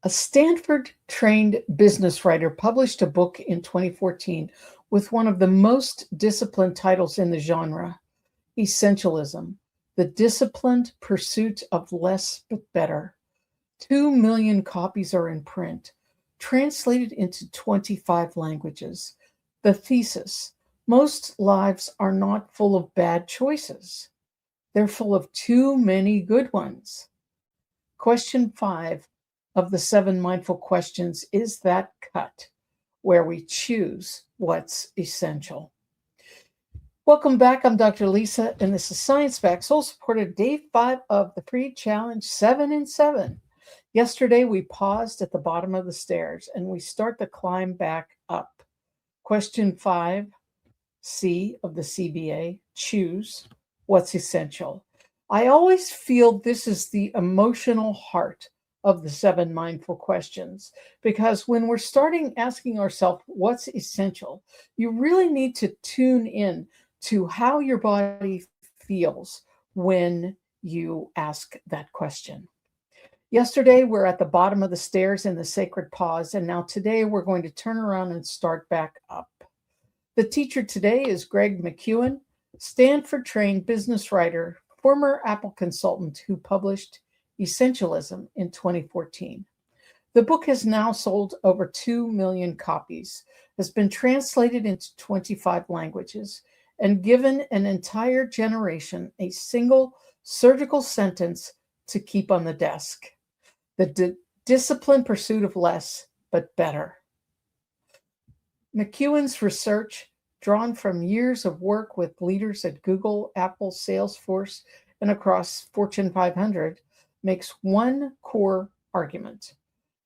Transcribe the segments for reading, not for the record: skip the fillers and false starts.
A Stanford-trained business writer published a book in 2014 with one of the most disciplined titles in the genre, Essentialism, the disciplined pursuit of less but better. 2 million copies are in print, translated into 25 languages. The thesis: most lives are not full of bad choices. They're full of too many good ones. Question 5 of the 7 mindful questions is that cut where we choose what's essential. Welcome back. I'm Dr. Lisa, and this is Science Back, Soul Supported, Day 5 of the free challenge 7 in 7. Yesterday, we paused at the bottom of the stairs and we start the climb back up. Question 5C of the CBA, choose what's essential. I always feel this is the emotional heart of the 7 mindful questions, because when we're starting asking ourselves what's essential, you really need to tune in to how your body feels when you ask that question. Yesterday, we're at the bottom of the stairs in the sacred pause, and now today we're going to turn around and start back up. The teacher today is Greg McKeown, Stanford-trained business writer, former Apple consultant who published Essentialism in 2014. The book has now sold over 2 million copies, has been translated into 25 languages, and given an entire generation a single surgical sentence to keep on the desk: the disciplined pursuit of less but better. McKeown's research, drawn from years of work with leaders at Google, Apple, Salesforce, and across Fortune 500, makes one core argument.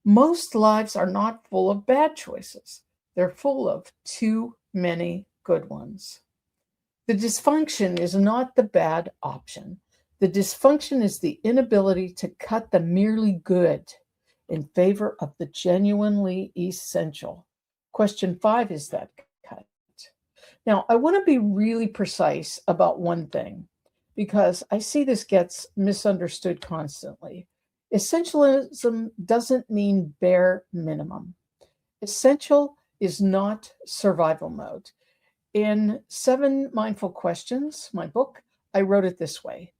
Most lives are not full of bad choices. They're full of too many good ones. The dysfunction is not the bad option. The dysfunction is the inability to cut the merely good in favor of the genuinely essential. Question 5 is that cut. Now, I want to be really precise about one thing, because I see this gets misunderstood constantly. Essentialism doesn't mean bare minimum. Essential is not survival mode. In 7 Mindful Questions, my book, I wrote it this way: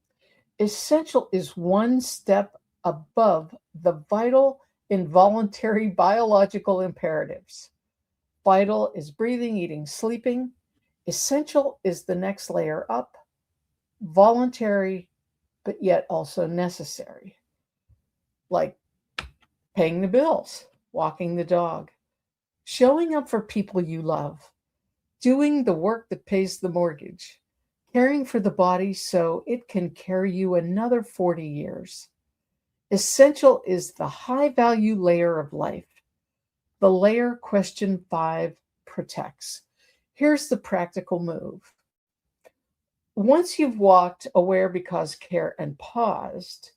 essential is one step above the vital, involuntary biological imperatives. Vital is breathing, eating, sleeping. Essential is the next layer up, voluntary, but yet also necessary, like paying the bills, walking the dog, showing up for people you love, doing the work that pays the mortgage, caring for the body so it can carry you another 40 years. Essential is the high-value layer of life, the layer question 5 protects. Here's the practical move. Once you've walked, aware, because, care, and paused,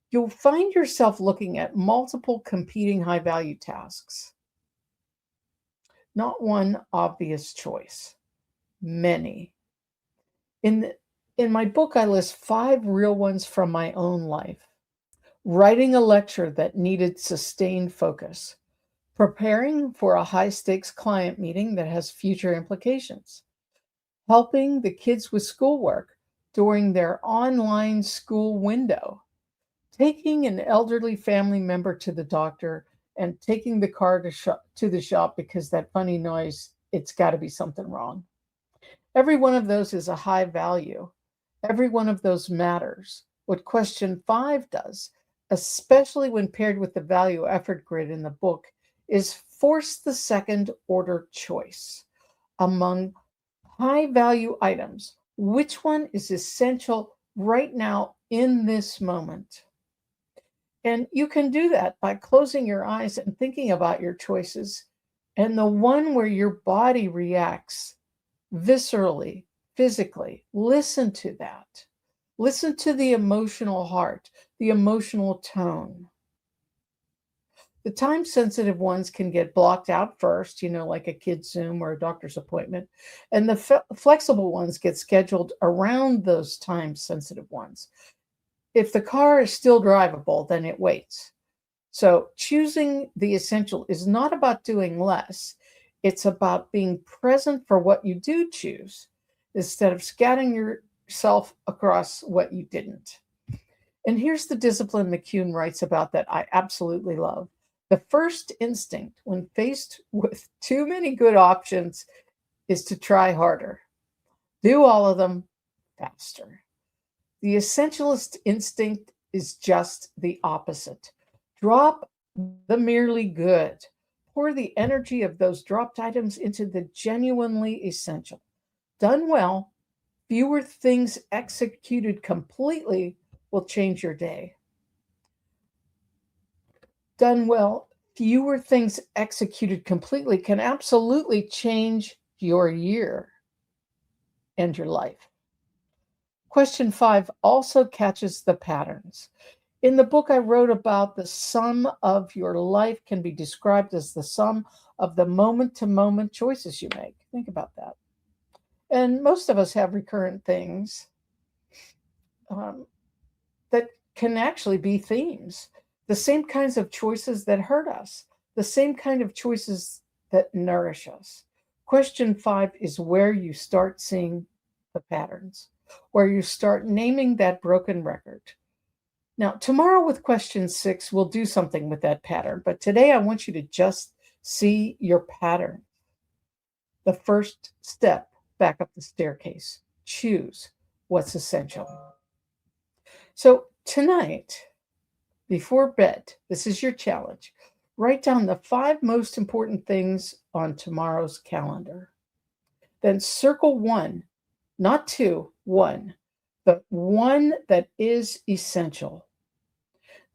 you'll find yourself looking at multiple competing high-value tasks. Not one obvious choice, many. In my book, I list 5 real ones from my own life. Writing a lecture that needed sustained focus. Preparing for a high-stakes client meeting that has future implications. Helping the kids with schoolwork during their online school window. Taking an elderly family member to the doctor and taking the car to the shop because that funny noise, it's got to be something wrong. Every one of those is a high value. Every one of those matters. What question 5 does, especially when paired with the value effort grid in the book, is force the second order choice. Among high value items, which one is essential right now in this moment? And you can do that by closing your eyes and thinking about your choices, and the one where your body reacts viscerally, physically. Listen to that. Listen to the emotional heart, the emotional tone. The time-sensitive ones can get blocked out first, like a kid's Zoom or a doctor's appointment. And the flexible ones get scheduled around those time-sensitive ones. If the car is still drivable, then it waits. So choosing the essential is not about doing less. It's about being present for what you do choose instead of scattering yourself across what you didn't. And here's the discipline McKeown writes about that I absolutely love. The first instinct when faced with too many good options is to try harder. Do all of them faster. The essentialist instinct is just the opposite. Drop the merely good. Pour the energy of those dropped items into the genuinely essential. Done well, fewer things executed completely will change your day. Done well, fewer things executed completely can absolutely change your year and your life. Question 5 also catches the patterns. In the book, I wrote about the sum of your life can be described as the sum of the moment-to-moment choices you make. Think about that. And most of us have recurrent things that can actually be themes. The same kinds of choices that hurt us, the same kind of choices that nourish us. Question 5 is where you start seeing the patterns, where you start naming that broken record. Now, tomorrow with question 6, we'll do something with that pattern. But today I want you to just see your pattern. The first step back up the staircase. Choose what's essential. So tonight, before bed, this is your challenge. Write down the 5 most important things on tomorrow's calendar. Then circle 1, not 2, 1, but one that is essential.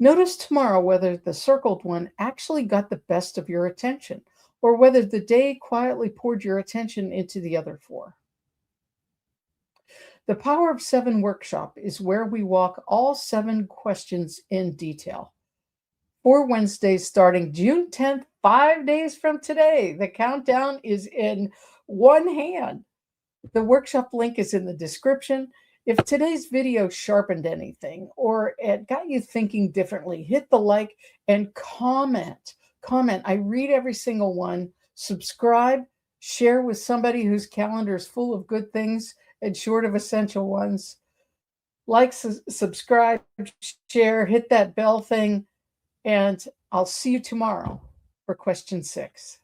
Notice tomorrow whether the circled one actually got the best of your attention or whether the day quietly poured your attention into the other 4. The Power of 7 workshop is where we walk all 7 questions in detail. 4 Wednesdays starting June 10th, 5 days from today. The countdown is in one hand. The workshop link is in the description. If today's video sharpened anything or it got you thinking differently, hit the like and comment. I read every single one. Subscribe, share with somebody whose calendar is full of good things and short of essential ones. Like, subscribe, share, hit that bell thing, and I'll see you tomorrow for question 6.